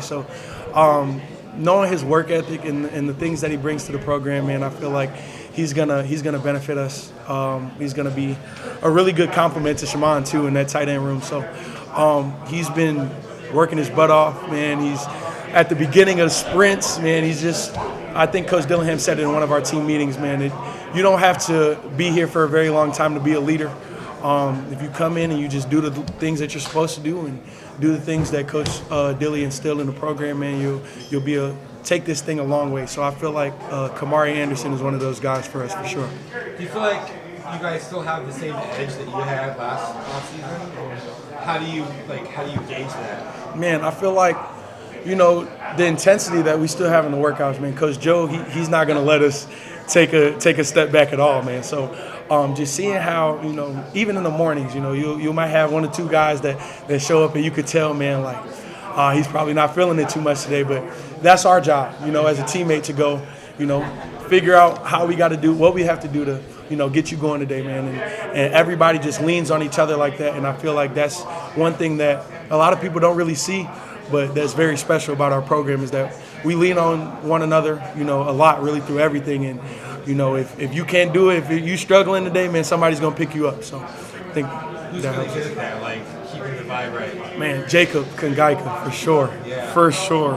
teammates. So knowing his work ethic and the things that he brings to the program, man, I feel like he's gonna benefit us. He's gonna be a really good complement to Shaman too in that tight end room. So he's been working his butt off, man. He's at the beginning of sprints, man. He's just, I think Coach Dillingham said it in one of our team meetings, man. You don't have to be here for a very long time to be a leader. If you come in and you just do the things that you're supposed to do and do the things that Coach Dilly instilled in the program, man, you'll take this thing a long way. So I feel like Kamari Anderson is one of those guys for us for sure. Do you feel like you guys still have the same edge that you had last offseason? Or how do you gauge that? Man, I feel like, the intensity that we still have in the workouts, man. Coach Joe, he's not going to let us take a step back at all, man. So just seeing how, even in the mornings, you might have one or two guys that show up and you could tell, man, like, he's probably not feeling it too much today, but that's our job, as a teammate to go, figure out how we got to do what we have to do to, get you going today, man. And everybody just leans on each other like that. And I feel like that's one thing that a lot of people don't really see, but that's very special about our program is that we lean on one another, a lot really through everything. And, if you can't do it, if you're struggling today, man, somebody's going to pick you up. So I think who's that really helps. good at that, like keeping the vibe right? Man, Jacob Kangaika, for sure. Yeah. For sure.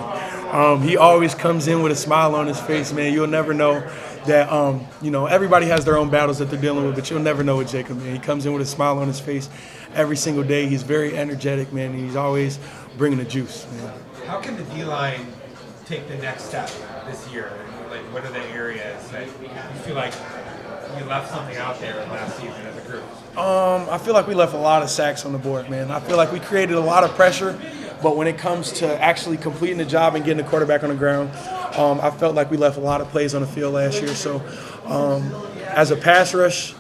He always comes in with a smile on his face, man. You'll never know that, everybody has their own battles that they're dealing with, but you'll never know with Jacob, man. He comes in with a smile on his face every single day. He's very energetic, man, and he's always bringing the juice, man. How can the D-line take the next step this year? Like, what are the areas that you feel like you left something out there last season as a group? I feel like we left a lot of sacks on the board, man. I feel like we created a lot of pressure, but when it comes to actually completing the job and getting the quarterback on the ground, I felt like we left a lot of plays on the field last year. So as a pass rush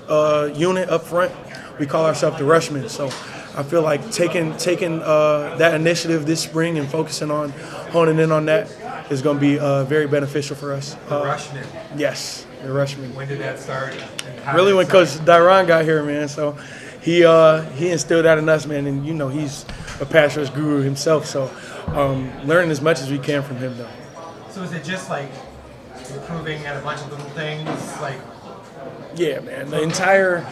unit up front, we call ourselves the Rushmen. So I feel like taking that initiative this spring and focusing on honing in on that is going to be very beneficial for us. The Rushmen? Yes, the Rushmen. When did that start? Really when Coach Dyron got here, man. So he instilled that in us, man. And, he's a pass rush guru himself. So learning as much as we can from him, though. So is it just like improving at a bunch of little things? Like, yeah, man. The entire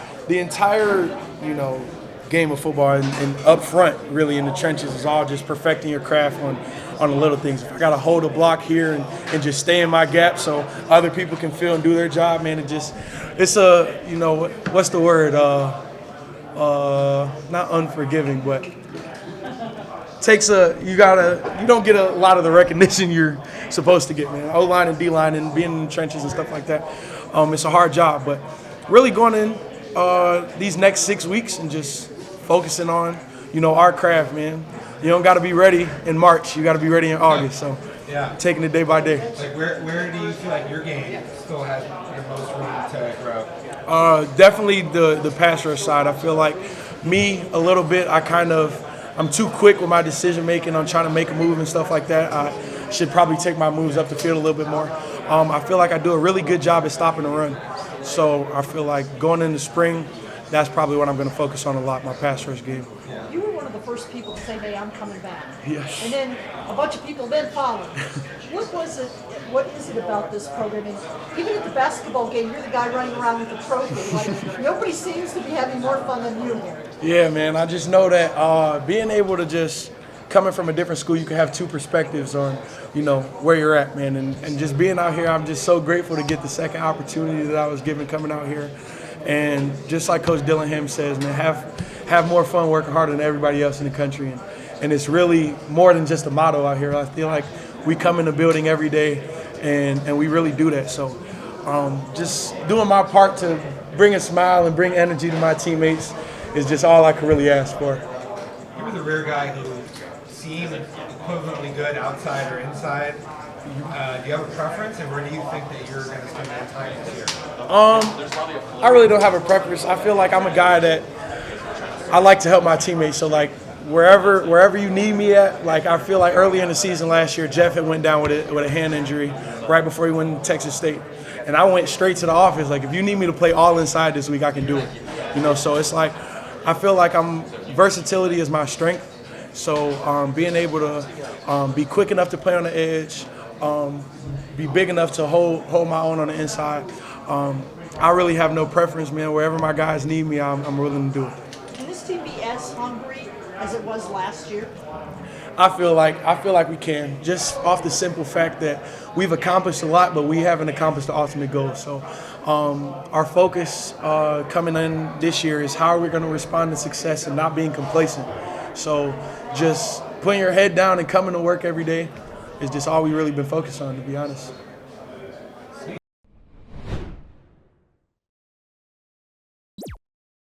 game of football and up front, really in the trenches, is all just perfecting your craft on the little things. If I got to hold a block here and just stay in my gap so other people can feel and do their job, man, it's a, what's the word? Not unforgiving, but you don't get a lot of the recognition you're supposed to get, man. O-line and D-line and being in the trenches and stuff like that. It's a hard job, but really going in these next 6 weeks and just focusing on, our craft, man. You don't got to be ready in March. You got to be ready in August. So taking it day by day. Like where do you feel like your game still has the most room to grow? Definitely the pass rush side. I feel like me a little bit, I'm too quick with my decision making on trying to make a move and stuff like that. I should probably take my moves up the field a little bit more. I feel like I do a really good job at stopping the run. So I feel like going into spring, that's probably what I'm going to focus on a lot, my pass rush game. You were one of the first people to say, hey, I'm coming back. Yes. And then a bunch of people then followed. What is it about this program? And even at the basketball game, you're the guy running around with the trophy. Like, nobody seems to be having more fun than you here. Yeah, man. I just know that being able to just coming from a different school, you can have two perspectives on, where you're at, man. And just being out here, I'm just so grateful to get the second opportunity that I was given coming out here. And just like Coach Dillingham says, man, have more fun working harder than everybody else in the country. And it's really more than just a motto out here. I feel like we come in the building every day, and we really do that. So just doing my part to bring a smile and bring energy to my teammates is just all I can really ask for. You were the rare guy who seemed equivalently good outside or inside. Do you have a preference, and where do you think that you're going to spend that time this year? I really don't have a preference. I feel like I'm a guy that I like to help my teammates. So like wherever you need me at, like I feel like early in the season last year, Jeff had went down with a hand injury right before he went to Texas State, and I went straight to the office. Like if you need me to play all inside this week, I can do it. So it's like I feel like versatility is my strength. So being able to be quick enough to play on the edge, be big enough to hold my own on the inside. I really have no preference, man. Wherever my guys need me, I'm willing to do it. Can this team be as hungry as it was last year? I feel like we can, just off the simple fact that we've accomplished a lot, but we haven't accomplished the ultimate goal. So our focus coming in this year is how are we going to respond to success and not being complacent. So just putting your head down and coming to work every day is just all we've really been focused on, to be honest.